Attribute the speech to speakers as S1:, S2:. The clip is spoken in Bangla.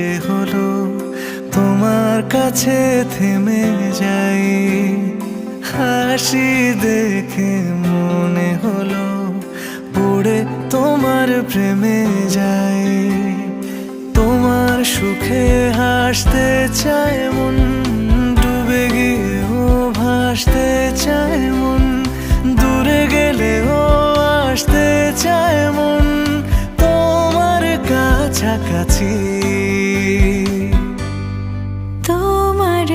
S1: যে হলো তোমার কাছে থেমে যাই। হাসি দেখে মনে হলো পড়ে তোমার প্রেমে যাই। তোমার সুখে হাসতে চায় মন, ডুবে গিয়েও ভাসতে চায় মন, দূরে গেলেও আসতে চায় মন তোমার কাছাকাছি।
S2: তোমার